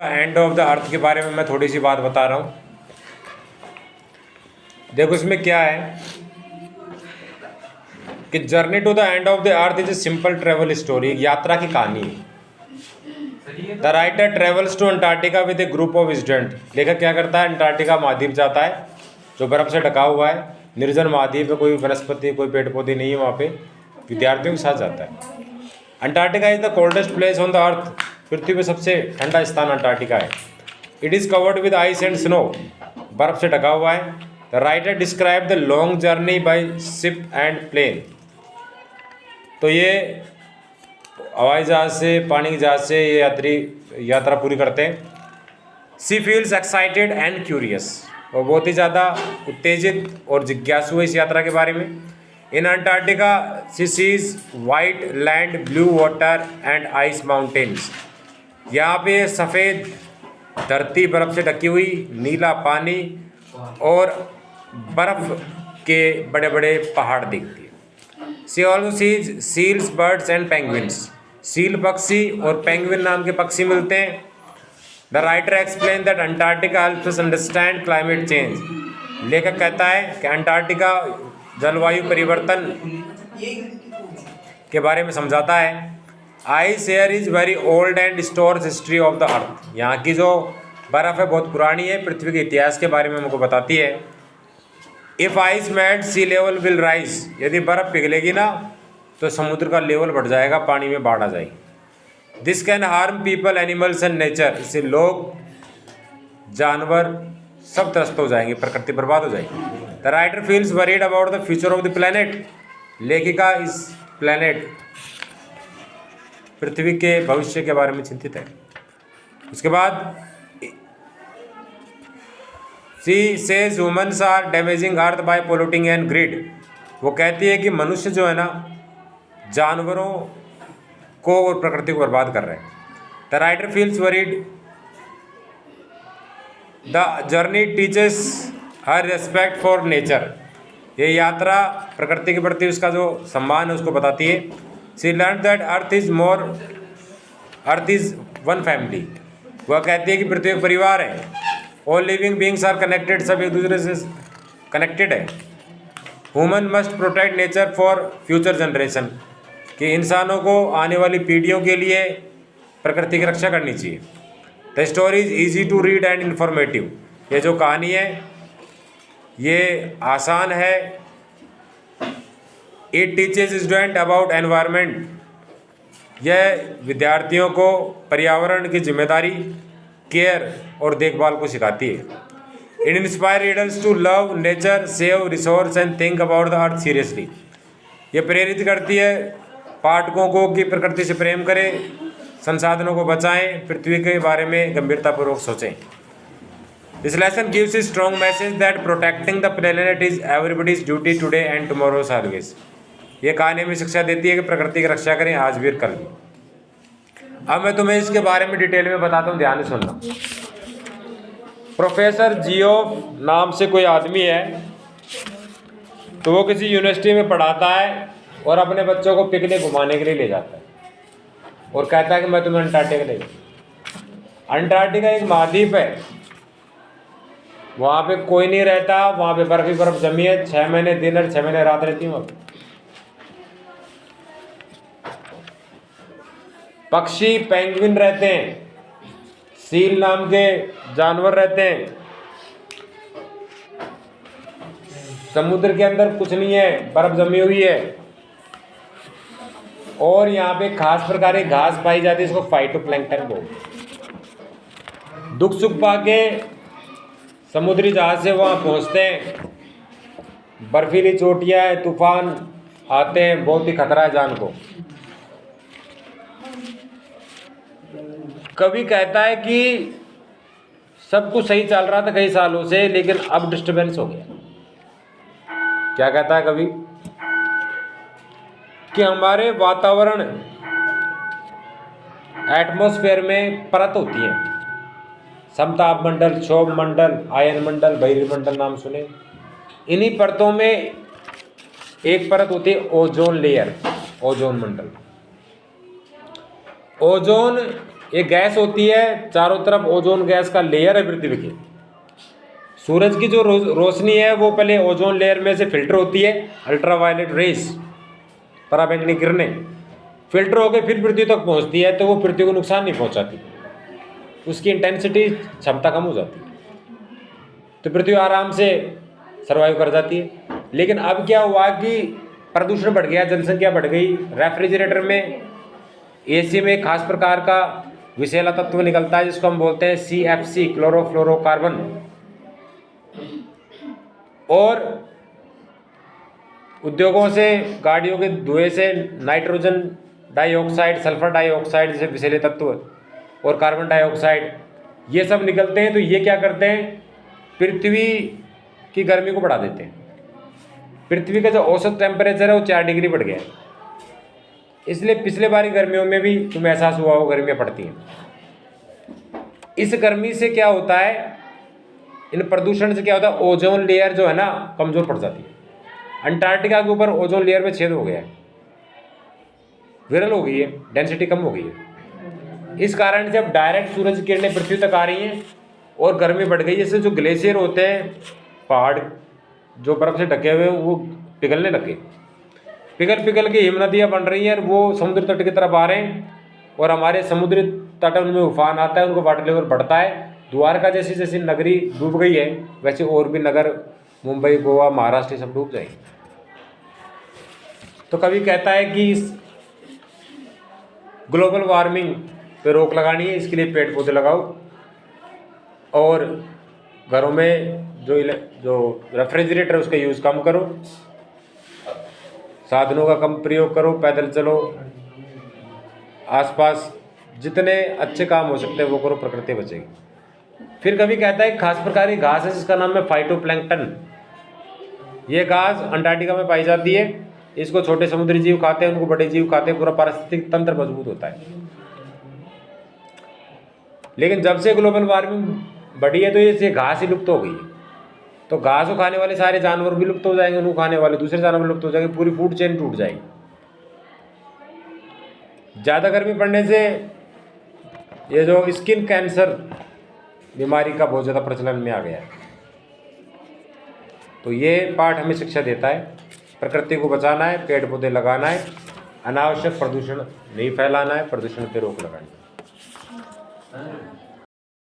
And of the अर्थ के बारे में मैं थोड़ी सी बात बता रहा हूँ। देखो इसमें क्या है कि journey to the end of the earth is a simple travel story, यात्रा की कहानी है। The writer travels to Antarctica with a group of student. लेखक क्या करता है, अंटार्कटिका महाद्वीप जाता है जो बर्फ से ढका हुआ है, निर्जन महाद्वीप है, कोई वनस्पति कोई पेड़ पौधे नहीं है, वहाँ पे विद्यार्थियों के साथ जाता है। Antarctica is the coldest place on the earth. पृथ्वी में सबसे ठंडा स्थान अंटार्कटिका है। It is covered with ice and snow. बर्फ से ढका हुआ है। The writer describe the long journey by ship and plane. तो ये हवाई जहाज से, पानी के जहाज से ये यात्रा पूरी करते हैं। सी फील्स एक्साइटेड एंड क्यूरियस। और बहुत ही ज़्यादा उत्तेजित और जिज्ञासु है इस यात्रा के बारे में। In Antarctica she sees white land, blue water and ice mountains. यहाँ पे सफ़ेद धरती बर्फ़ से ढकी हुई, नीला पानी और बर्फ़ के बड़े बड़े पहाड़ दिखती है। She also sees seals, birds and penguins. Seal पक्षी और पेंगुइन नाम के पक्षी मिलते हैं। The writer explain that Antarctica helps us understand climate change. लेखक कहता है कि अंटार्कटिका जलवायु परिवर्तन के बारे में समझाता है। Ice air is very old and stores history of the अर्थ। यहाँ की जो बर्फ़ है बहुत पुरानी है, पृथ्वी के इतिहास के बारे में हमको बताती है। If ice melt sea level will rise. यदि बर्फ़ पिघलेगी ना तो समुद्र का लेवल बढ़ जाएगा, पानी में बाढ़ आ जाएगी। This can harm people, animals and nature. इससे लोग, जानवर सब त्रस्त हो जाएंगे, प्रकृति बर्बाद हो जाएगी। The writer feels worried about the future of the planet. लेखिका इस प्लैनेट पृथ्वी के भविष्य के बारे में चिंतित है। उसके बाद she says humans are damaging earth by polluting and greed. वो कहती है कि मनुष्य जो है ना, जानवरों को और प्रकृति को बर्बाद कर रहे हैं। The writer feels worried the journey teaches her respect for nature. ये यात्रा प्रकृति के प्रति उसका जो सम्मान है उसको बताती है। She learn that earth is one family. वह कहती है कि पृथ्वी एक परिवार है। All living beings are connected. सब एक दूसरे से कनेक्टेड है। Human must protect nature for future generation. कि इंसानों को आने वाली पीढ़ियों के लिए प्रकृति की रक्षा करनी चाहिए। The story is easy to read and informative. ये जो कहानी है ये आसान है। It teaches student about environment. यह विद्यार्थियों को पर्यावरण की जिम्मेदारी, केयर और देखभाल को सिखाती है। It inspire readers to love nature, save resource and think about the earth seriously. ये प्रेरित करती है पाठकों को कि प्रकृति से प्रेम करें, संसाधनों को बचाएं, पृथ्वी के बारे में गंभीरतापूर्वक सोचें। This lesson gives a strong message that protecting the planet is everybody's duty today and tomorrow's always. ये कहानी में शिक्षा देती है कि प्रकृति की रक्षा करें आज भी और कल भी। अब मैं तुम्हें इसके बारे में डिटेल में बताता हूँ, ध्यान से सुनना। प्रोफेसर जियोफ नाम से कोई आदमी है, तो वो किसी यूनिवर्सिटी में पढ़ाता है और अपने बच्चों को पिकनिक घुमाने के लिए ले जाता है और कहता है कि मैं तुम्हें अंटार्कटिका ले जाऊँ। अंटार्कटिका एक महाद्वीप है, वहाँ पे कोई नहीं रहता, वहाँ पे बर्फ ही बर्फ जमी है। 6 महीने दिन और 6 महीने रात रहती है वहाँ पे। पक्षी पेंगुइन रहते हैं, सील नाम के जानवर रहते हैं। समुद्र के अंदर कुछ नहीं है, बर्फ जमी हुई है। और यहाँ पे खास प्रकार की घास पाई जाती है, इसको फाइटोप्लैंक्टन बोलते हैं। दुख सुख पाके समुद्री जहाज से वहाँ पहुँचते हैं। बर्फीली चोटियाँ हैं, तूफान आते हैं, बहुत ही खतरा है जान को। कवि कहता है कि सब कुछ सही चल रहा था कई सालों से, लेकिन अब डिस्टर्बेंस हो गया। क्या कहता है कवि कि हमारे वातावरण, एटमॉस्फेयर में परत होती है। समताप मंडल, क्षोभ मंडल, आयन मंडल, बहिर्मंडल नाम सुने। इन्हीं परतों में एक परत होती है ओजोन लेयर, ओजोन मंडल। ओजोन एक गैस होती है, चारों तरफ ओजोन गैस का लेयर है पृथ्वी के। सूरज की जो रोशनी है वो पहले ओजोन लेयर में से फिल्टर होती है, अल्ट्रावायलेट रेस, पराबैंगनी किरणें फिल्टर होकर फिर पृथ्वी तक पहुंचती है, तो वो पृथ्वी को नुकसान नहीं पहुंचाती, उसकी इंटेंसिटी क्षमता कम हो जाती है, तो पृथ्वी आराम से सर्वाइव कर जाती है। लेकिन अब क्या हुआ कि प्रदूषण बढ़ गया, जनसंख्या बढ़ गई, रेफ्रिजरेटर में, एसी में एक खास प्रकार का विषैला तत्व निकलता है जिसको हम बोलते हैं CFC, क्लोरोफ्लोरोकार्बन, और उद्योगों से, गाड़ियों के धुएं से नाइट्रोजन डाइऑक्साइड, सल्फर डाइऑक्साइड जैसे विषैले तत्व और कार्बन डाइऑक्साइड ये सब निकलते हैं। तो ये क्या करते हैं, पृथ्वी की गर्मी को बढ़ा देते हैं। पृथ्वी का जो औसत टेम्परेचर है वो 4 डिग्री बढ़ गया है, इसलिए पिछले बारी गर्मियों में भी तुम्हें एहसास हुआ हो गर्मियाँ पड़ती हैं। इस गर्मी से क्या होता है, इन प्रदूषण से क्या होता है, ओजोन लेयर जो है ना कमज़ोर पड़ जाती है। अंटार्कटिका के ऊपर ओजोन लेयर में छेद हो गया है, विरल हो गई है, डेंसिटी कम हो गई है। इस कारण से अब डायरेक्ट सूरज की किरणें पृथ्वी तक आ रही हैं और गर्मी बढ़ गई है। इससे जो ग्लेशियर होते हैं, पहाड़ जो बर्फ़ से ढके हुए हैं, वो पिघलने लगे, पिघल के हिम नदियाँ बन रही हैं और वो समुद्र तट की तरफ आ रहे हैं, और हमारे समुद्री तट उनमें उफान आता है, उनको वाटर लेवल बढ़ता है। द्वारका जैसी जैसी नगरी डूब गई है, वैसे और भी नगर, मुंबई, गोवा, महाराष्ट्र, सब डूब जाएंगे। तो कभी कहता है कि इस ग्लोबल वार्मिंग पे रोक लगानी है, इसके लिए पेड़ पौधे लगाओ, और घरों में जो रेफ्रिजरेटर उसका यूज़ कम करो, साधनों का कम प्रयोग करो, पैदल चलो, आसपास जितने अच्छे काम हो सकते हैं वो करो, प्रकृति बचेगी। फिर कभी कहता है खास प्रकार की घास है जिसका नाम है फाइटोप्लैंक्टन। ये घास अंटार्कटिका में पाई जाती है, इसको छोटे समुद्री जीव खाते हैं, उनको बड़े जीव खाते हैं, पूरा पारिस्थितिक तंत्र मजबूत होता है। लेकिन जब से ग्लोबल वार्मिंग बढ़ी है तो ये घास ही लुप्त हो गई है, तो घास को खाने वाले सारे जानवर भी लुप्त हो जाएंगे, उनको खाने वाले दूसरे जानवर लुप्त हो जाएंगे, पूरी फूड चेन टूट जाएगी। ज़्यादा गर्मी पड़ने से ये जो स्किन कैंसर बीमारी का बहुत ज़्यादा प्रचलन में आ गया है। तो ये पाठ हमें शिक्षा देता है, प्रकृति को बचाना है, पेड़ पौधे लगाना है, अनावश्यक प्रदूषण नहीं फैलाना है, प्रदूषण पर रोक लगानी है।